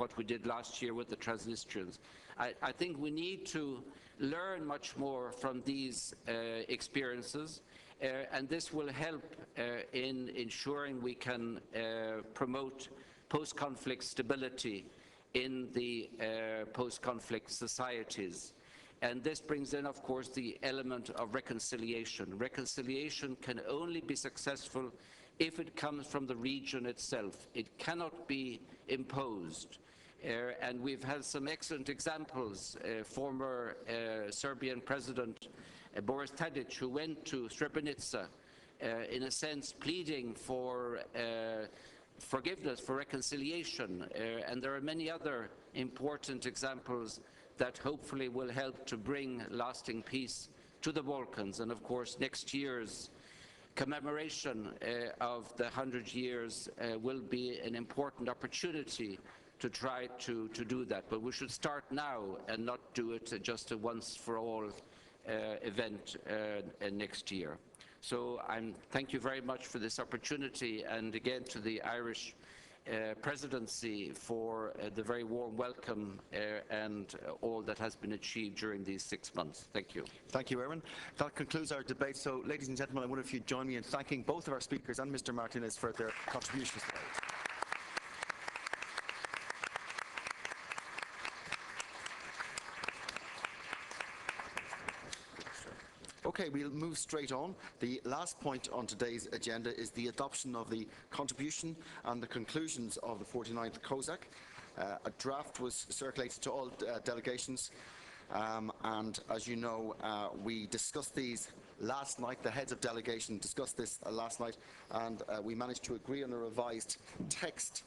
what we did last year with the Transnistrians. I think we need to learn much more from these experiences, and this will help in ensuring we can promote post-conflict stability in the post-conflict societies. And this brings in, of course, the element of reconciliation. Reconciliation can only be successful if it comes from the region itself. It cannot be imposed. And we've had some excellent examples. Former Serbian President Boris Tadic, who went to Srebrenica, in a sense pleading for forgiveness, for reconciliation, and there are many other important examples that hopefully will help to bring lasting peace to the Balkans. And of course next year's commemoration of the 100 years will be an important opportunity to try to do that. But we should start now and not do it just a once for all event next year. So thank you very much for this opportunity, and again to the Irish presidency for the very warm welcome and all that has been achieved during these 6 months. Thank you. Thank you, Erin. That concludes our debate. So, ladies and gentlemen, I wonder if you'd join me in thanking both of our speakers and Mr. Martinez for their contributions today. Okay, we'll move straight on. The last point on today's agenda is the adoption of the contribution and the conclusions of the 49th COSAC. A draft was circulated to all delegations, and as you know, we discussed these last night. The heads of delegation discussed this last night, and we managed to agree on a revised text.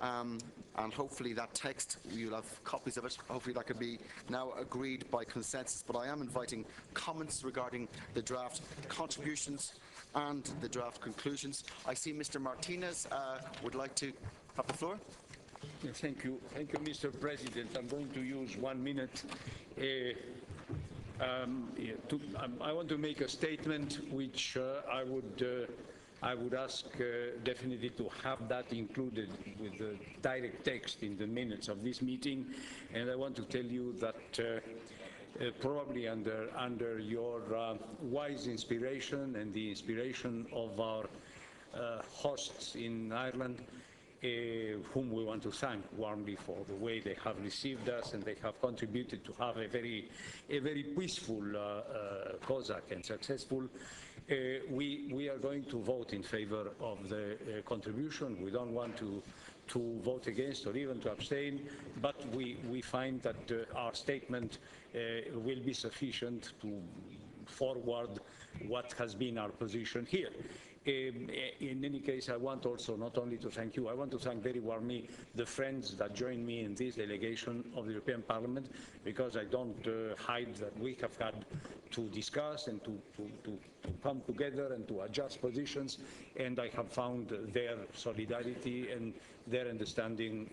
And hopefully that text, you'll have copies of it, hopefully that could be now agreed by consensus. But I am inviting comments regarding the draft contributions and the draft conclusions. I see Mr. Martinez would like to have the floor. Thank you, Mr. President. I'm going to use 1 minute. I want to make a statement which I would ask definitely to have that included with the direct text in the minutes of this meeting. And I want to tell you that probably under your wise inspiration and the inspiration of our hosts in Ireland, whom we want to thank warmly for the way they have received us, and they have contributed to have a very peaceful COSAC and successful. We are going to vote in favor of the contribution. We don't want to vote against or even to abstain, but we find that our statement will be sufficient to forward what has been our position here. In any case, I want also not only to thank you, I want to thank very warmly the friends that joined me in this delegation of the European Parliament, because I don't hide that we have had to discuss and to come together and to adjust positions, and I have found their solidarity and their understanding.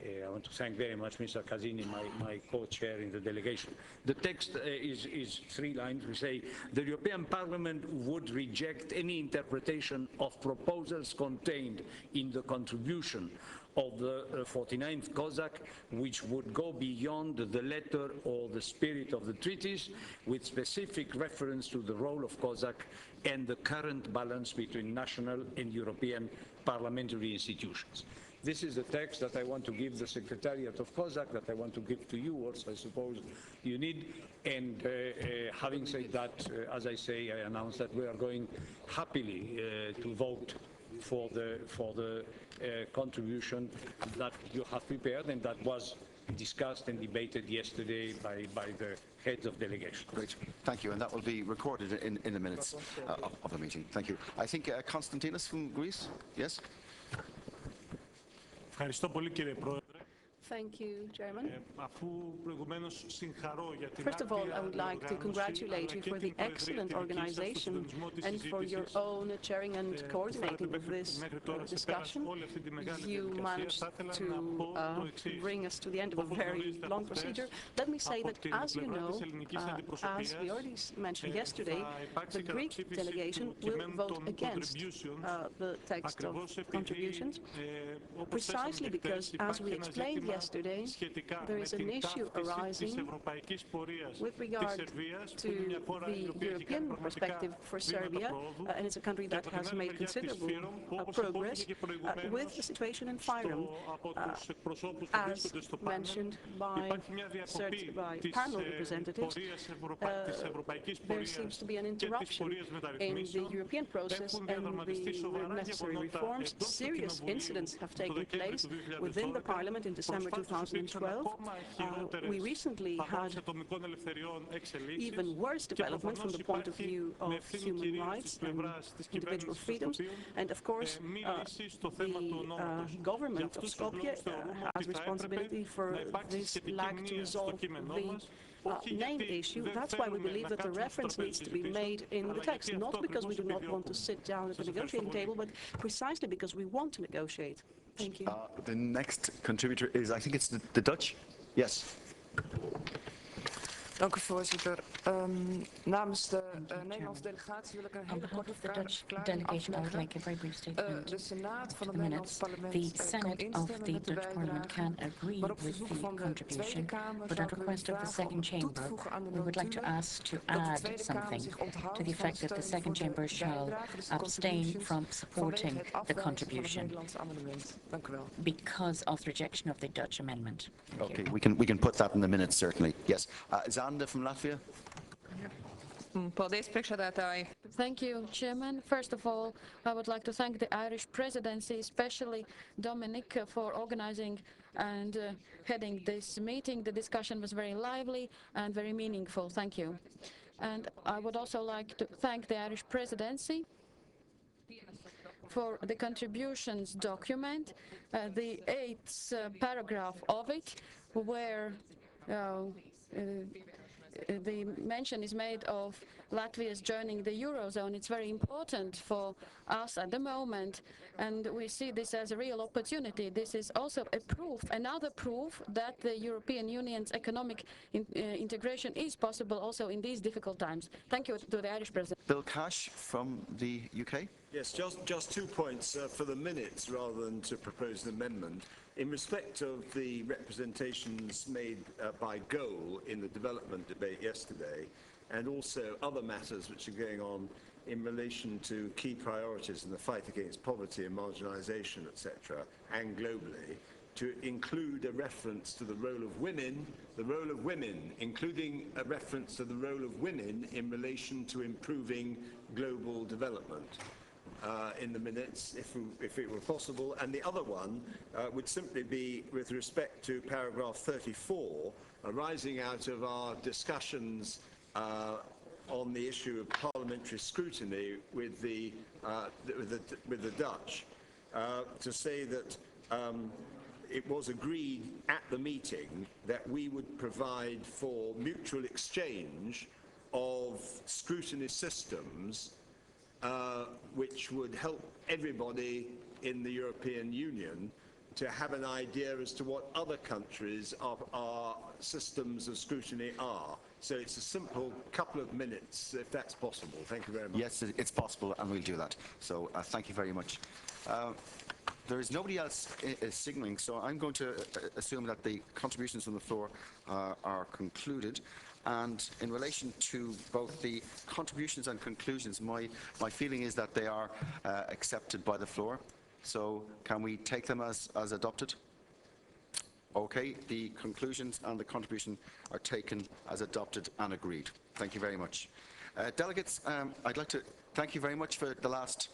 I want to thank very much Mr. Casini, my co-chair in the delegation. The text is 3 lines. We say, the European Parliament would reject any interpretation of proposals contained in the contribution of the 49th COSAC, which would go beyond the letter or the spirit of the treaties, with specific reference to the role of COSAC and the current balance between national and European parliamentary institutions. This is the text that I want to give the Secretariat of COSAC, that I want to give to you also, I suppose you need. And having said that, as I say, I announce that we are going happily to vote for the contribution that you have prepared and that was discussed and debated yesterday by the heads of delegation. Great, thank you, and that will be recorded in the minutes of the meeting. Thank you. I think Konstantinos from Greece, yes? Thank you, Chairman. First of all, I would like to congratulate you for the excellent organization and for your own chairing and coordinating of this discussion. You managed to bring us to the end of a very long procedure. Let me say that, as you know, as we already mentioned yesterday, the Greek delegation will vote against the text of contributions, precisely because, as we explained yesterday, there is an issue arising with regard to the European perspective for Serbia, and it's a country that has made considerable progress with the situation in Fyrom, as mentioned by panel representatives. There seems to be an interruption in the European process and the necessary reforms. Serious incidents have taken place within the parliament in December 2012. We recently had even worse development from the point of view of human rights and individual freedoms. And of course, the government of Skopje has responsibility for this lack to resolve the main issue. That's why we believe that the reference needs to be made in the text, not because we do not want to sit down at the negotiating table, but precisely because we want to negotiate. Thank you. The next contributor is, I think it's the Dutch. Yes. Dank u, voorzitter. Namens de Nederlandse delegatie wil ik een hele korte verklaring afleggen. De Senaat van het Nederlands parlement kan instemmen met de bijdrage, maar op verzoek van de Tweede Kamer zou ik willen vragen om toe te voegen aan de notulen dat de Tweede Kamer zich onthoudt van steun voor de bijdrage, dus de contributions, vanwege het afwijzen van het Nederlandse amendement. Dank u wel. Because of the rejection of the Dutch amendment. Okay, we can put that in the minutes, certainly. Yes. Zanda from Latvia. Thank you, Chairman. First of all, I would like to thank the Irish presidency, especially Dominic, for organizing and heading this meeting. The discussion was very lively and very meaningful. Thank you. And I would also like to thank the Irish presidency for the contributions document, the 8th paragraph of it, where the mention is made of Latvia's joining the Eurozone. It's very important for us at the moment, and we see this as a real opportunity. This is also a proof, another proof, that the European Union's economic integration is possible also in these difficult times. Thank you to the Irish President. Bill Cash from the UK. Yes, just 2 points for the minutes rather than to propose an amendment. In respect of the representations made by Goal in the development debate yesterday, and also other matters which are going on in relation to key priorities in the fight against poverty and marginalisation, etc., and globally, to include a reference to the role of women, including a reference to the role of women in relation to improving global development. In the minutes, if it were possible. And the other one would simply be with respect to paragraph 34, arising out of our discussions on the issue of parliamentary scrutiny with the Dutch, to say that it was agreed at the meeting that we would provide for mutual exchange of scrutiny systems which would help everybody in the European Union to have an idea as to what other countries' our systems of scrutiny are. So it's a simple couple of minutes, if that's possible. Thank you very much. Yes, it's possible, and we'll do that. So thank you very much. There is nobody else signalling, so I'm going to assume that the contributions from the floor are concluded. And in relation to both the contributions and conclusions, my feeling is that they are accepted by the floor. So can we take them as adopted? Okay, the conclusions and the contribution are taken as adopted and agreed. Thank you very much. Delegates, I'd like to thank you very much for the last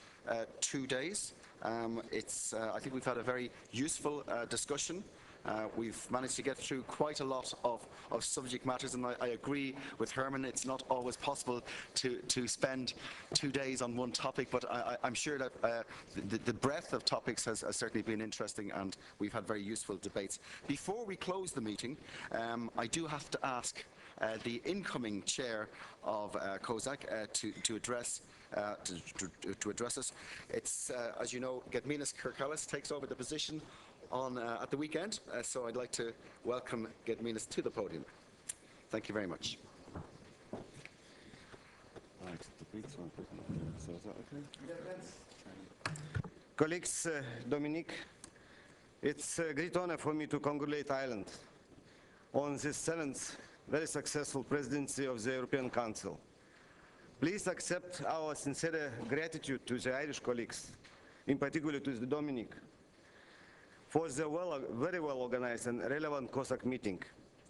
2 days. I think we've had a very useful discussion. We've managed to get through quite a lot of subject matters, and I agree with Herman, it's not always possible to spend 2 days on one topic, but I'm sure that the breadth of topics has certainly been interesting, and we've had very useful debates. Before we close the meeting, I do have to ask the incoming chair of COSAC to address us. It's, as you know, Gediminas Kirkalis takes over the position at the weekend, so I'd like to welcome Gediminas to the podium. Thank you very much. Right, Colleagues, Dominic, It's a great honor for me to congratulate Ireland on this seventh very successful presidency of the European Council. Please accept our sincere gratitude to the Irish colleagues, in particular to the Dominic, for the very well organized and relevant COSAC meeting,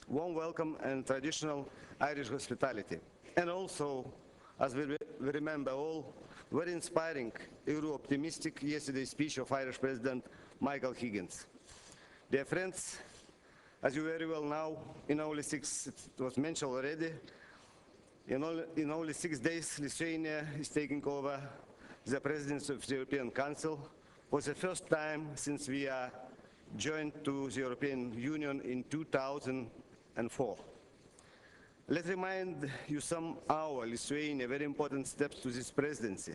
warm welcome and traditional Irish hospitality, and also, as we remember all, very inspiring, Euro-optimistic yesterday speech of Irish President Michael Higgins. Dear friends, as you very well know, in only it was mentioned already, in only 6 days, Lithuania is taking over the presidency of the European Council for the first time since we are joined to the European Union in 2004. Let's remind you some of our Lithuania very important steps to this presidency.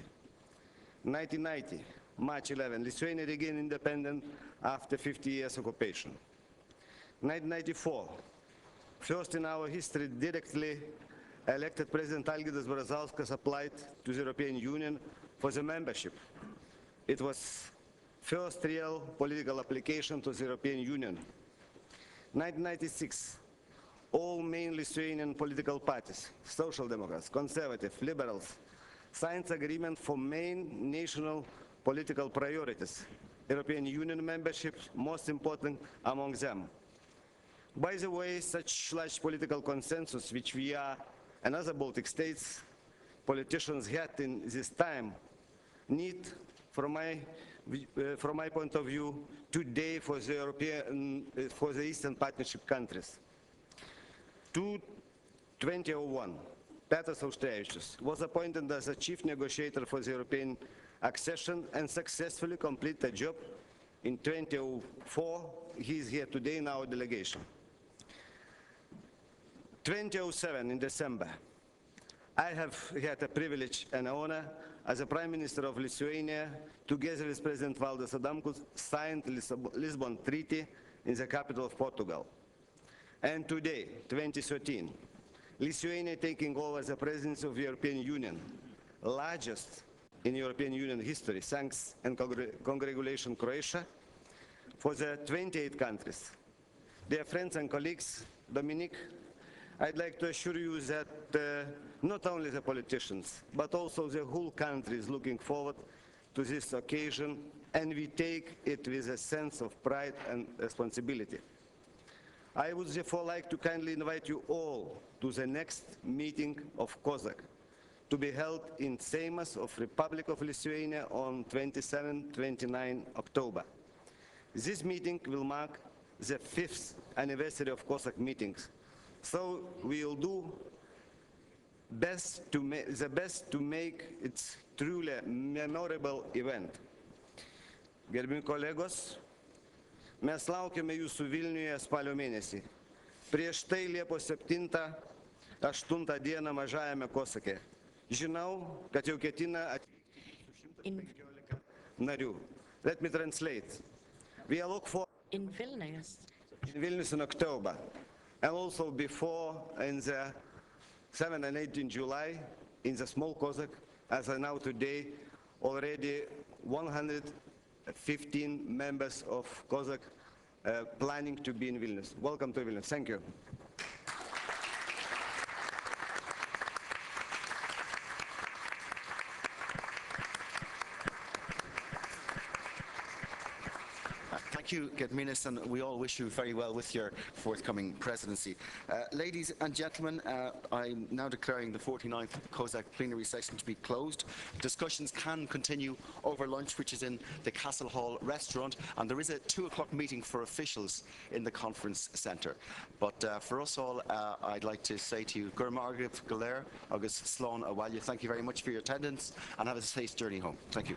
1990, March 11, Lithuania regained independence after 50 years occupation. 1994, first in our history directly elected President Algirdas Brazauskas applied to the European Union for the membership. It was first real political application to the European Union. 1996, all main Lithuanian political parties, Social Democrats, Conservative, Liberals, signed agreement for main national political priorities, European Union membership, most important among them. By the way, such large political consensus, which we are and other Baltic states politicians had in this time, need, from my point of view, today for the Eastern Partnership countries. 2001, Petras Auštrevičius was appointed as a chief negotiator for the European accession and successfully completed the job. In 2004, he is here today in our delegation. 2007, in December, I have had the privilege and honor as a Prime Minister of Lithuania, together with President Valdas Adamkus, signed the Lisbon Treaty in the capital of Portugal. And today, 2013, Lithuania taking over the presidency of the European Union, largest in European Union history, thanks and congratulations Croatia, for the 28 countries. Dear friends and colleagues, Dominic, I'd like to assure you that not only the politicians, but also the whole country is looking forward to this occasion, and we take it with a sense of pride and responsibility. I would therefore like to kindly invite you all to the next meeting of COSAC, to be held in Seimas of Republic of Lithuania on 27-29 October. This meeting will mark the 5th anniversary of COSAC meetings. So we will do the best to make it truly a memorable event. Gerbiami kolegos, mes laukiame jūsų Vilniuje spalio mėnesį. Prieš tai Liepos 7-8 dieną mažajame COSAC'e. Žinau, kad jau ketina atvykti su 115 narių. Let me translate. We look for In Vilnius, in October, and also before in the 7 and 8 in July in the small COSAC, as I know today, already 115 members of COSAC planning to be in Vilnius. Welcome to Vilnius. Thank you. Thank you, Gediminas, and we all wish you very well with your forthcoming presidency. Ladies and gentlemen, I'm now declaring the 49th COSAC plenary session to be closed. Discussions can continue over lunch, which is in the Castle Hall restaurant, and there is a 2 o'clock meeting for officials in the conference centre. But for us all, I'd like to say to you, Gur Margaret Galer, August Sloan Awalya, thank you very much for your attendance, and have a safe journey home. Thank you.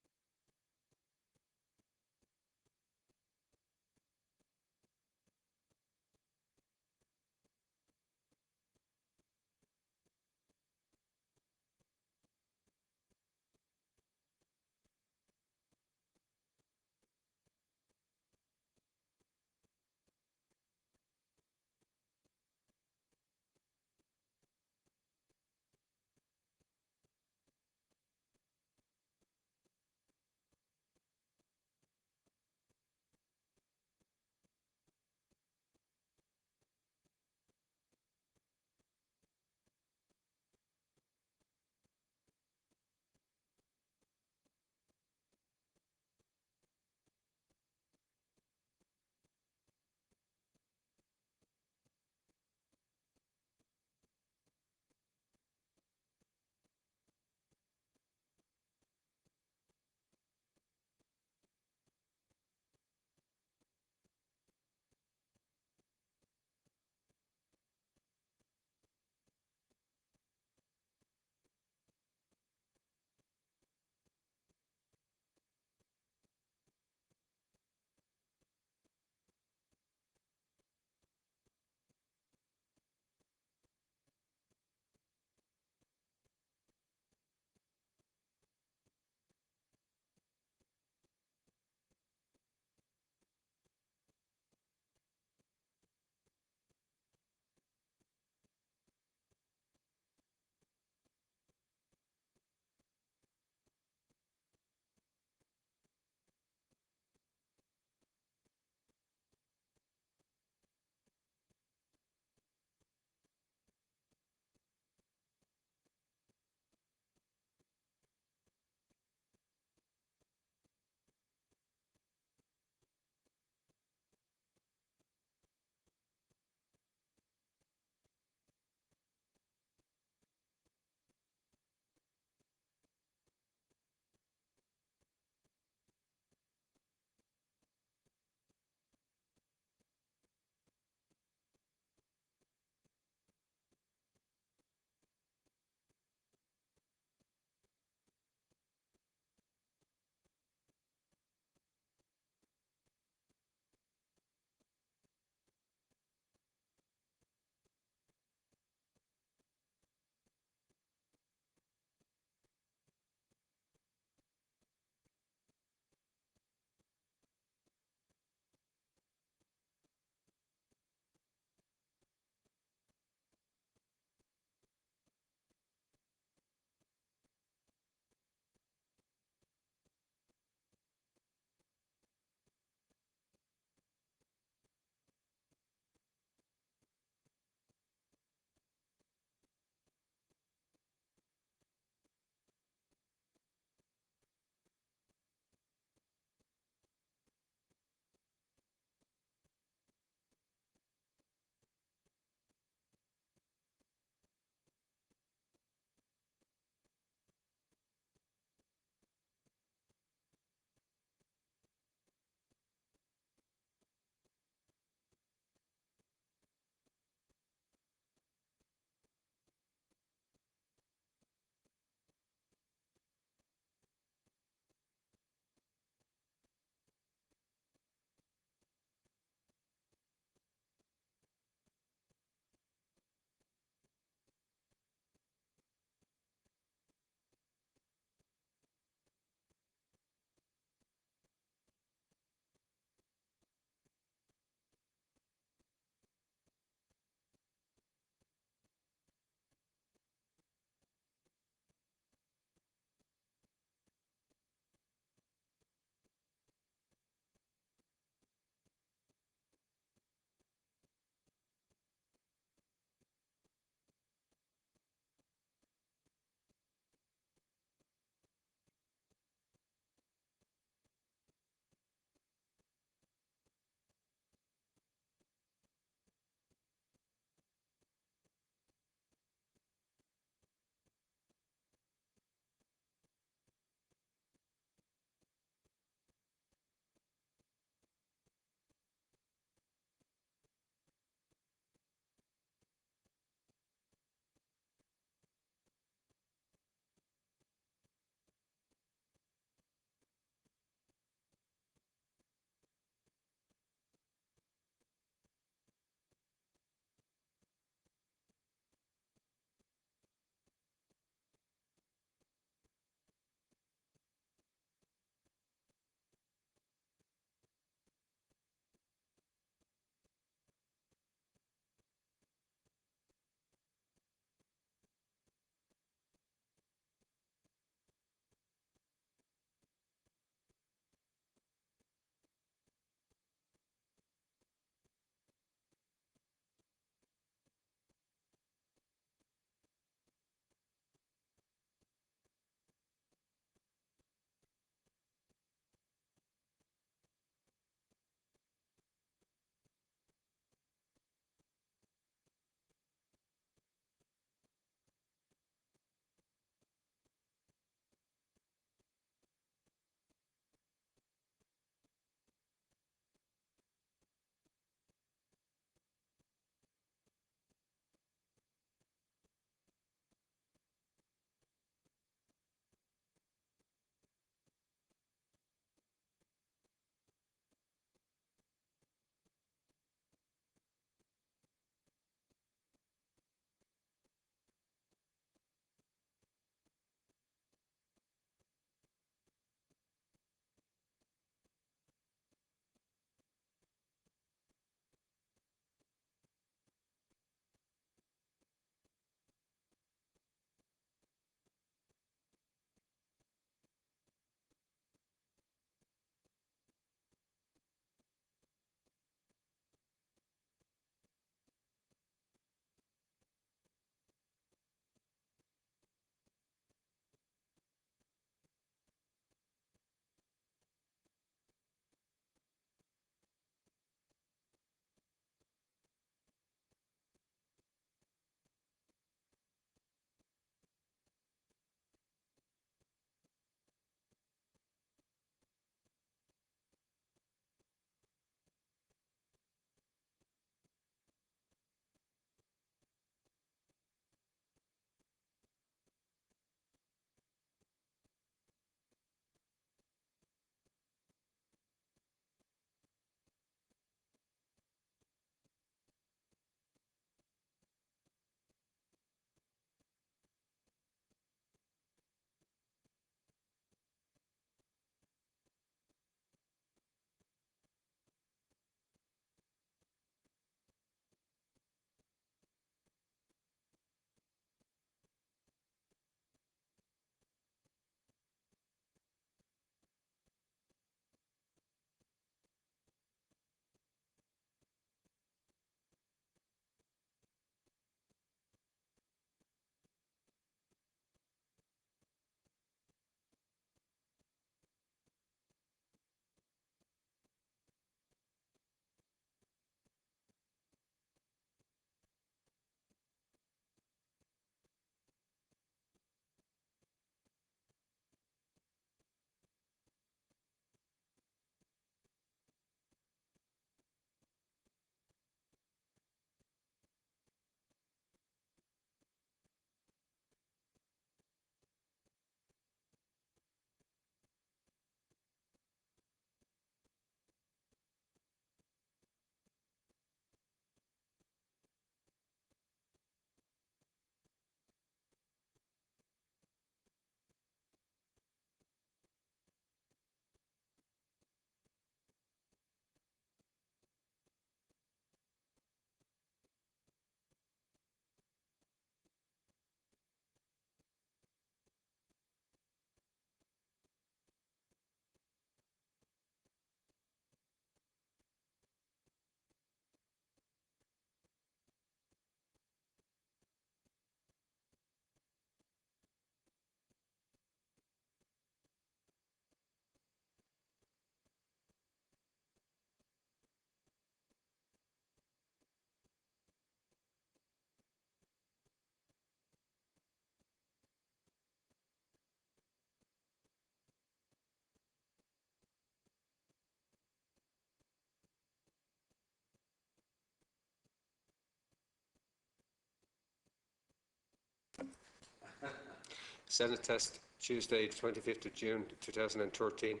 Senate test Tuesday, 25th of June 2013.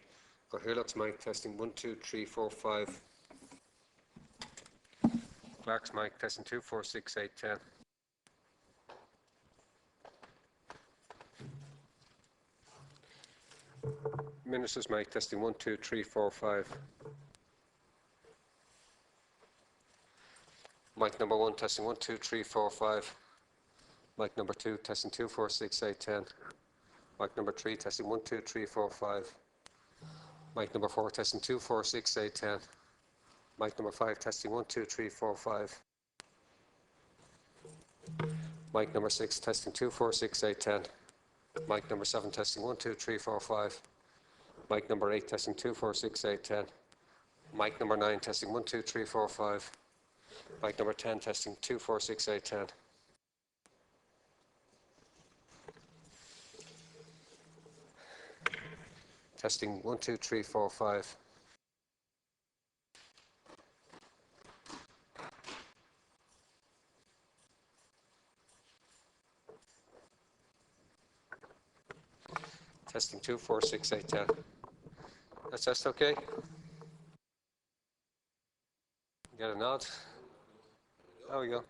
Oireachtas mic testing 1, 2, 3, 4, 5. Clerk's mic testing 2, 4, 6, 8, 10. Minister's mic testing 1, 2, 3, 4, 5. Mic number 1 testing 1, 2, 3, 4, 5. Mic number 2 testing 2, 4, 6, 8, 10. Mic number 3 testing 1, 2, 3, 4, 5. Mic number 4 testing 2, 4, 6, 8, 10. Mic number 5 testing 1, 2, 3, 4, 5. Mic number 6 testing 2, 4, 6, 8, 10. Mic number 7 testing 1, 2, 3, 4, 5. Mic number 8 testing 2, 4, 6, 8, 10. Mic number 9 testing 1, 2, 3, 4, 5. Mic number 10 testing 2, 4, 6, 8, 10. Testing 1, 2, 3, 4, 5. Testing 2, 4, 6, 8, 10. That's test okay? Get a nod. There we go.